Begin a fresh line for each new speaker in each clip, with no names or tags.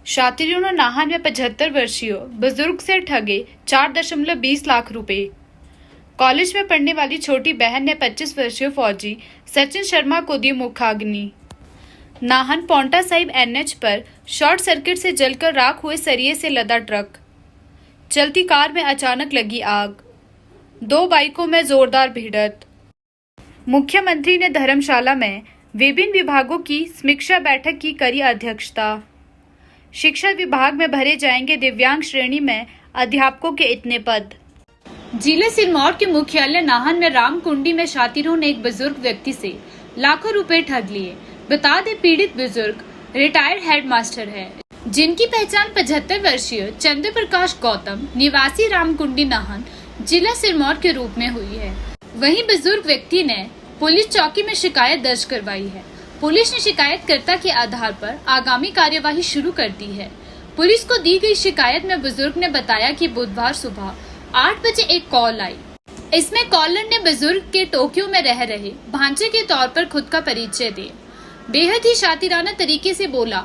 शातिरों ने नाहन में 75 वर्षीय बुजुर्ग से ठगे 4.20 लाख रुपए। कॉलेज में पढ़ने वाली छोटी बहन ने 25 वर्षीय फौजी सचिन शर्मा को दी मुखाग्नि। नाहन पौंटा साहिब एनएच पर शॉर्ट सर्किट से जलकर राख हुए सरिये से लदा ट्रक। चलती कार में अचानक लगी आग। 2 बाइकों में जोरदार भिड़ंत। मुख्यमंत्री ने धर्मशाला में विभिन्न विभागों की समीक्षा बैठक की करी अध्यक्षता। शिक्षा विभाग में भरे जाएंगे दिव्यांग श्रेणी में अध्यापकों के इतने पद। जिले सिरमौर के मुख्यालय नाहन में रामकुंडी में शातिरों ने एक बुजुर्ग व्यक्ति से लाखों रुपए ठग लिए। बता दें, पीड़ित बुजुर्ग रिटायर्ड हेडमास्टर है, जिनकी पहचान 75 वर्षीय चंद्र प्रकाश गौतम निवासी रामकुंडी नाहन जिला सिरमौर के रूप में हुई है। वहीं बुजुर्ग व्यक्ति ने पुलिस चौकी में शिकायत दर्ज करवाई है। पुलिस ने शिकायतकर्ता के आधार पर आगामी कार्यवाही शुरू कर दी है। पुलिस को दी गई शिकायत में बुजुर्ग ने बताया कि बुधवार सुबह 8 बजे एक कॉल आई। इसमें कॉलर ने बुजुर्ग के टोक्यो में रह रहे भांजे के तौर पर खुद का परिचय दिया। बेहद ही शातिराना तरीके से बोला,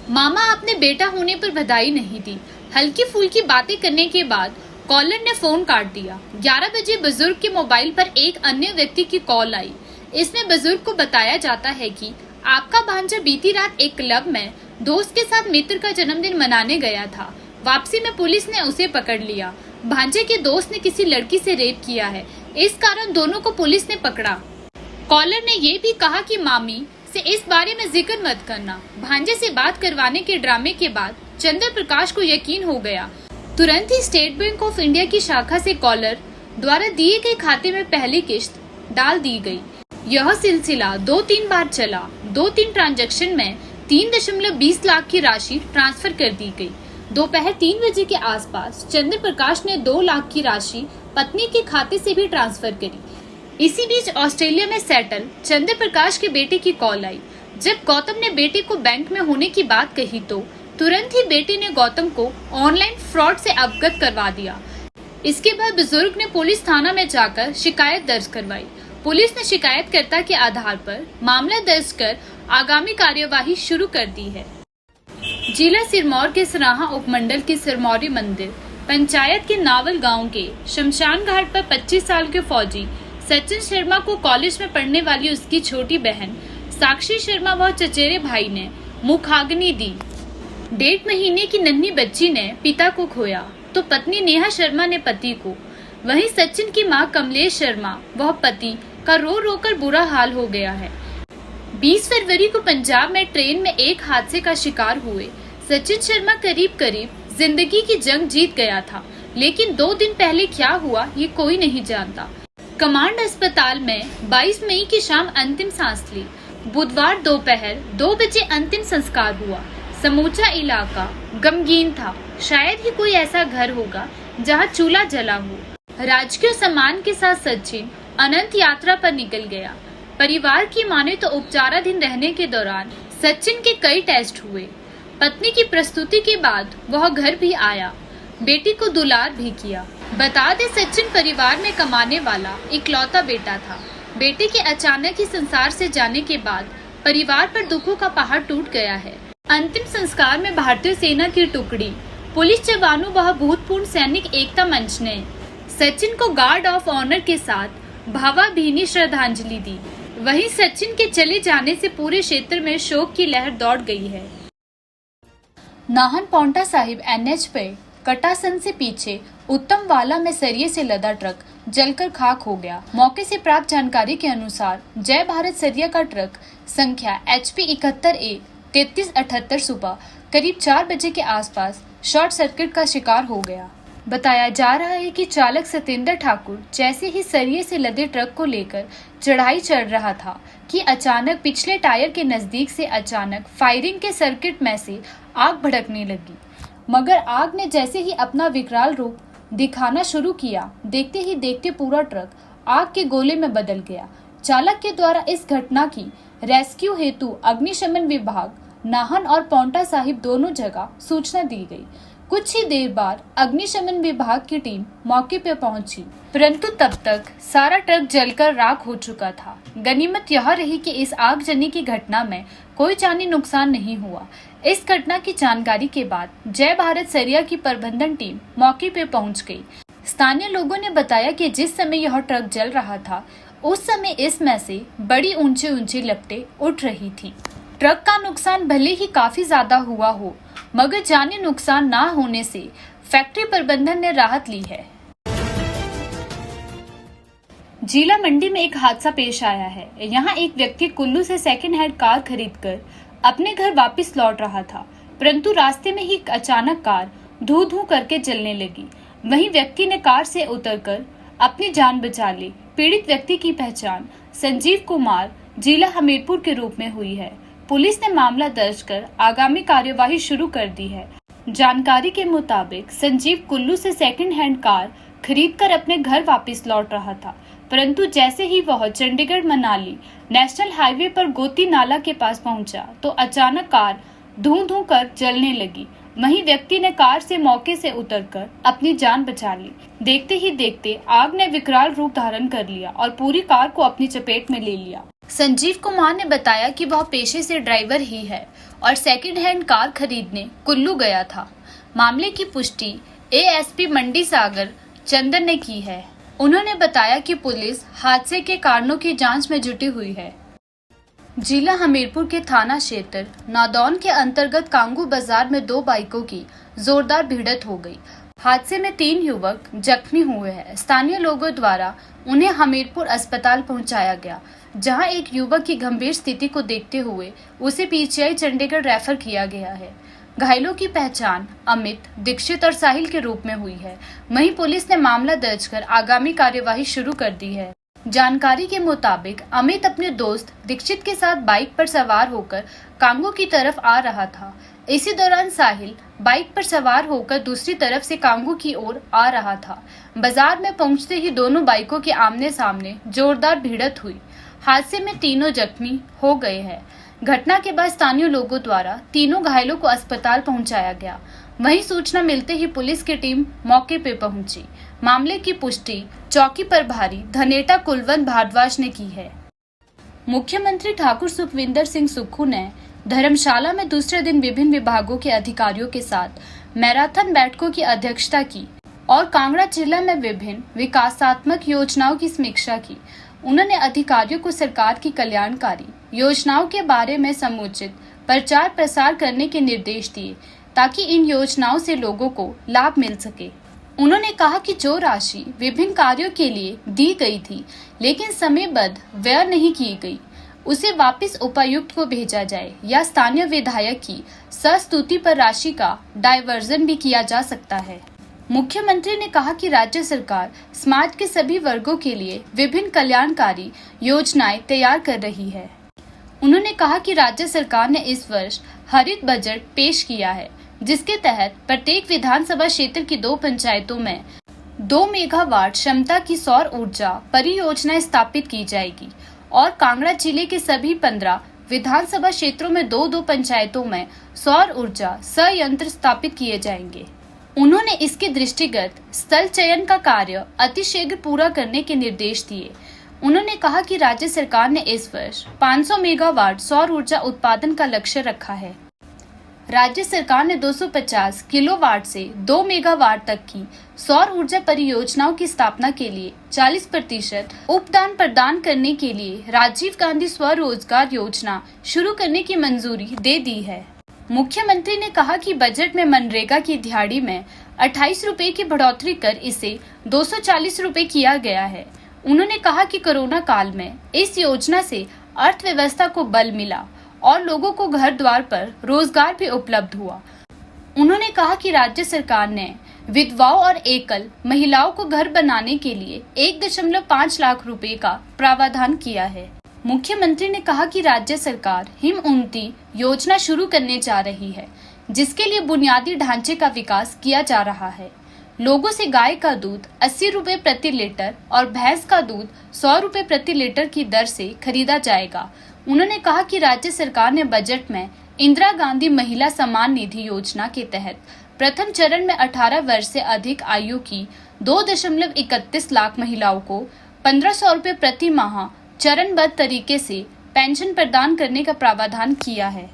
मामा आपने बेटा होने पर बधाई नहीं दी। हल्की फुल्की बातें करने के बाद कॉलर ने फोन काट दिया। 11 बजे बुजुर्ग के मोबाइल पर एक अन्य व्यक्ति की कॉल आई। इसमें बुजुर्ग को बताया जाता है कि आपका भांजा बीती रात एक क्लब में दोस्त के साथ मित्र का जन्मदिन मनाने गया था। वापसी में पुलिस ने उसे पकड़ लिया। भांजे के दोस्त ने किसी लड़की से रेप किया है, इस कारण दोनों को पुलिस ने पकड़ा। कॉलर ने ये भी कहा कि मामी से इस बारे में जिक्र मत करना। भांजे से बात करवाने के ड्रामे के बाद चंद्र प्रकाश को यकीन हो गया। तुरंत ही स्टेट बैंक ऑफ इंडिया की शाखा से कॉलर द्वारा दिए गए खाते में पहली किश्त डाल दी गई। यह सिलसिला 2-3 बार चला। 2-3 ट्रांजैक्शन में 3.20 लाख की राशि ट्रांसफर कर दी गई। दोपहर 3 बजे के आसपास चंद्र प्रकाश ने 2 लाख की राशि पत्नी के खाते से भी ट्रांसफर करी। इसी बीच ऑस्ट्रेलिया में सेटल चंद्र प्रकाश के बेटे की कॉल आई। जब गौतम ने बेटे को बैंक में होने की बात कही तो तुरंत ही बेटे ने गौतम को ऑनलाइन फ्रॉड से अवगत करवा दिया। इसके बाद बुजुर्ग ने पुलिस थाना में जाकर शिकायत दर्ज करवाई। पुलिस ने शिकायतकर्ता के आधार पर मामला दर्ज कर आगामी कार्यवाही शुरू कर दी है। जिला सिरमौर के सराहा उपमंडल के सिरमौरी मंदिर पंचायत के नावल गांव के शमशान घाट पर 25 साल के फौजी सचिन शर्मा को कॉलेज में पढ़ने वाली उसकी छोटी बहन साक्षी शर्मा व चचेरे भाई ने मुखाग्नि दी। 1.5 महीने की नन्ही बच्ची ने पिता को खोया तो पत्नी नेहा शर्मा ने पति को। वहीं सचिन की मां कमलेश शर्मा व पति का रो रो कर बुरा हाल हो गया है। 20 फरवरी को पंजाब में ट्रेन में एक हादसे का शिकार हुए सचिन शर्मा करीब जिंदगी की जंग जीत गया था, लेकिन 2 दिन पहले क्या हुआ ये कोई नहीं जानता। कमांड अस्पताल में 22 मई की शाम अंतिम सांस ली। बुधवार दोपहर 2 बजे अंतिम संस्कार हुआ। समूचा इलाका गमगीन था। शायद ही कोई ऐसा घर होगा जहां चूल्हा जला हो। राजकीय सम्मान के साथ सचिन अनंत यात्रा पर निकल गया। परिवार की माने तो उपचाराधीन रहने के दौरान सचिन के कई टेस्ट हुए। पत्नी की प्रस्तुति के बाद वह घर भी आया। बेटी को दुलार भी किया। बता दे, सचिन परिवार में कमाने वाला इकलौता बेटा था। बेटे के अचानक ही संसार से जाने के बाद परिवार पर दुखों का पहाड़ टूट गया है। अंतिम संस्कार में भारतीय सेना की टुकड़ी, पुलिस जवानों व भूतपूर्व सैनिक एकता मंच ने सचिन को गार्ड ऑफ ऑनर के साथ भावभीनी श्रद्धांजलि दी। वहीं सचिन के चले जाने से पूरे क्षेत्र में शोक की लहर दौड़ गई है। नाहन पौंटा साहिब एनएच पे कटासन से पीछे उत्तमवाला में सरिये से लदा ट्रक जलकर खाक हो गया। मौके से प्राप्त जानकारी के अनुसार जय भारत सरिया का ट्रक संख्या HP 71A 3378 सुबह करीब 4 बजे के आसपास शॉर्ट सर्किट का शिकार हो गया। बताया जा रहा है कि चालक सतेंद्र ठाकुर जैसे ही सरिये से लदे ट्रक को लेकर चढ़ाई चढ़ रहा था कि अचानक पिछले टायर के नजदीक से अचानक फायरिंग के सर्किट में से आग भड़कने लगी। मगर आग ने जैसे ही अपना विकराल रूप दिखाना शुरू किया, देखते ही देखते पूरा ट्रक आग के गोले में बदल गया। चालक के द्वारा इस घटना की रेस्क्यू हेतु अग्निशमन विभाग नाहन और पौंटा साहिब दोनों जगह सूचना दी गई। कुछ ही देर बाद अग्निशमन विभाग की टीम मौके पर पहुंची, परंतु तब तक सारा ट्रक जलकर राख हो चुका था। गनीमत यह रही कि इस आगजनी की घटना में कोई जानी नुकसान नहीं हुआ। इस घटना की जानकारी के बाद जय भारत सरिया की प्रबंधन टीम मौके पर पहुंच गई। स्थानीय लोगों ने बताया कि जिस समय यह ट्रक जल रहा था, उस समय इसमें से बड़ी ऊंची ऊंची लपटें उठ रही थी। ट्रक का नुकसान भले ही काफी ज्यादा हुआ हो, मगर जानी नुकसान ना होने से फैक्ट्री प्रबंधन ने राहत ली है। जिला मंडी में एक हादसा पेश आया है। यहाँ एक व्यक्ति कुल्लू से सेकंड हैंड कार खरीदकर अपने घर वापस लौट रहा था, परंतु रास्ते में ही अचानक कार धू धू करके जलने लगी। वहीं व्यक्ति ने कार से उतरकर अपनी जान बचा ली। पीड़ित व्यक्ति की पहचान संजीव कुमार जिला हमीरपुर के रूप में हुई है। पुलिस ने मामला दर्ज कर आगामी कार्यवाही शुरू कर दी है। जानकारी के मुताबिक संजीव कुल्लू से सेकंड हैंड कार खरीदकर अपने घर वापस लौट रहा था, परंतु जैसे ही वह चंडीगढ़ मनाली नेशनल हाईवे पर गोती नाला के पास पहुंचा तो अचानक कार धू धू कर जलने लगी। वहीं व्यक्ति ने कार से मौके से उतरकर अपनी जान बचा ली। देखते ही देखते आग ने विकराल रूप धारण कर लिया और पूरी कार को अपनी चपेट में ले लिया। संजीव कुमार ने बताया कि वह पेशे से ड्राइवर ही है और सेकंड हैंड कार खरीदने कुल्लू गया था। मामले की पुष्टि एएसपी मंडी सागर चंदन ने की है। उन्होंने बताया कि पुलिस हादसे के कारणों की जांच में जुटी हुई है। जिला हमीरपुर के थाना क्षेत्र नादौन के अंतर्गत कांगू बाजार में दो बाइकों की जोरदार भिड़ंत हो गई। हादसे में 3 युवक जख्मी हुए हैं। स्थानीय लोगों द्वारा उन्हें हमीरपुर अस्पताल पहुंचाया गया, जहां एक युवक की गंभीर स्थिति को देखते हुए उसे पीजीआई चंडीगढ़ रेफर किया गया है। घायलों की पहचान अमित, दीक्षित और साहिल के रूप में हुई है। वहीं पुलिस ने मामला दर्ज कर आगामी कार्यवाही शुरू कर दी है। जानकारी के मुताबिक अमित अपने दोस्त दीक्षित के साथ बाइक पर सवार होकर कांगू की तरफ आ रहा था। इसी दौरान साहिल बाइक पर सवार होकर दूसरी तरफ से कांगू की ओर आ रहा था। बाजार में पहुंचते ही दोनों बाइकों के आमने सामने जोरदार भिड़ंत हुई। हादसे में तीनों जख्मी हो गए हैं। घटना के बाद स्थानीय लोगों द्वारा तीनों घायलों को अस्पताल पहुंचाया गया। वहीं सूचना मिलते ही पुलिस की टीम मौके पर पहुंची। मामले की पुष्टि चौकी प्रभारी धनेटा कुलवंत भारद्वाज ने की है। मुख्यमंत्री ठाकुर सुखविंदर सिंह सुक्खू ने धर्मशाला में दूसरे दिन विभिन्न विभागों के अधिकारियों के साथ मैराथन बैठकों की अध्यक्षता की और कांगड़ा जिला में विभिन्न विकासात्मक योजनाओं की समीक्षा की। उन्होंने अधिकारियों को सरकार की कल्याणकारी योजनाओं के बारे में समुचित प्रचार प्रसार करने के निर्देश दिए, ताकि इन योजनाओं से लोगों को लाभ मिल सके। उन्होंने कहा कि जो राशि विभिन्न कार्यों के लिए दी गई थी, लेकिन समयबद्ध व्यय नहीं की गई, उसे वापस उपायुक्त को भेजा जाए या स्थानीय विधायक की संस्तुति पर राशि का डायवर्जन भी किया जा सकता है। मुख्यमंत्री ने कहा कि राज्य सरकार समाज के सभी वर्गों के लिए विभिन्न कल्याणकारी योजनाएं तैयार कर रही है। उन्होंने कहा कि राज्य सरकार ने इस वर्ष हरित बजट पेश किया है, जिसके तहत प्रत्येक विधानसभा क्षेत्र की 2 पंचायतों में 2 मेगावाट क्षमता की सौर ऊर्जा परियोजनाएं स्थापित की जाएगी और कांगड़ा जिले के सभी 15 विधानसभा क्षेत्रों में 2-2 पंचायतों में सौर ऊर्जा संयंत्र स्थापित किए जाएंगे। उन्होंने इसके दृष्टिगत स्थल चयन का कार्य अतिशीघ्र पूरा करने के निर्देश दिए। उन्होंने कहा कि राज्य सरकार ने इस वर्ष 500 मेगावाट सौर ऊर्जा उत्पादन का लक्ष्य रखा है। राज्य सरकार ने 250 किलोवाट से 2 मेगावाट तक की सौर ऊर्जा परियोजनाओं की स्थापना के लिए 40% उपदान प्रदान करने के लिए राजीव गांधी स्वरोजगार योजना शुरू करने की मंजूरी दे दी है। मुख्यमंत्री ने कहा कि बजट में मनरेगा की दिहाड़ी में 28 रुपए की बढ़ोतरी कर इसे 240 रुपए किया गया है। उन्होंने कहा कि कोरोना काल में इस योजना से अर्थव्यवस्था को बल मिला और लोगों को घर द्वार पर रोजगार भी उपलब्ध हुआ। उन्होंने कहा कि राज्य सरकार ने विधवाओं और एकल महिलाओं को घर बनाने के लिए 1.5 लाख रुपए का प्रावधान किया है। मुख्यमंत्री ने कहा कि राज्य सरकार हिम उन्नति योजना शुरू करने जा रही है, जिसके लिए बुनियादी ढांचे का विकास किया जा रहा है। लोगों से गाय का दूध 80 रुपए प्रति लीटर और भैंस का दूध 100 रुपए प्रति लीटर की दर से खरीदा जाएगा। उन्होंने कहा कि राज्य सरकार ने बजट में इंदिरा गांधी महिला सम्मान निधि योजना के तहत प्रथम चरण में 18 वर्ष से अधिक आयु की 2.31 लाख महिलाओं को 1500 रुपये प्रति माह चरणबद्ध तरीके से पेंशन प्रदान करने का प्रावधान किया है।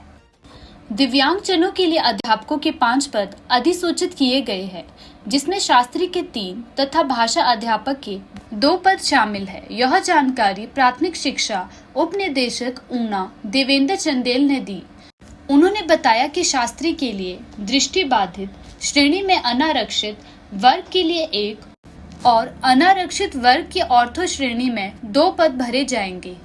दिव्यांगजनों के लिए अध्यापकों के 5 पद अधिसूचित किए गए हैं, जिसमें शास्त्री के 3 तथा भाषा अध्यापक के 2 पद शामिल है। यह जानकारी प्राथमिक शिक्षा उप निदेशक ऊना देवेंद्र चंदेल ने दी। उन्होंने बताया कि शास्त्री के लिए दृष्टिबाधित श्रेणी में अनारक्षित वर्ग के लिए 1 और अनारक्षित वर्ग की ऑर्थो श्रेणी में 2 पद भरे जाएंगे।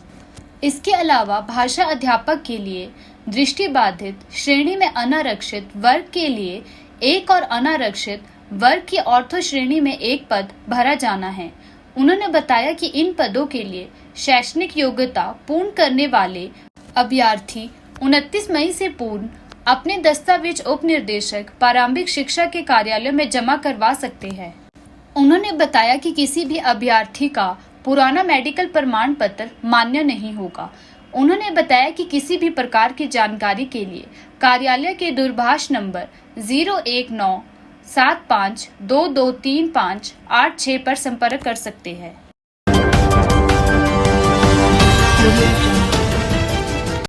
इसके अलावा भाषा अध्यापक के लिए दृष्टिबाधित श्रेणी में अनारक्षित वर्ग के लिए 1 और अनारक्षित वर्ग की ऑर्थो श्रेणी में 1 पद भरा जाना है। उन्होंने बताया कि इन पदों के लिए शैक्षणिक योग्यता पूर्ण करने वाले अभ्यर्थी 29 मई से पूर्व अपने दस्तावेज उप निर्देशक प्रारंभिक शिक्षा के कार्यालय में जमा करवा सकते हैं। उन्होंने बताया कि किसी भी अभ्यर्थी का पुराना मेडिकल प्रमाण पत्र मान्य नहीं होगा। उन्होंने बताया कि किसी भी प्रकार की जानकारी के लिए कार्यालय के दूरभाष नंबर 01975223586 पर संपर्क कर सकते हैं।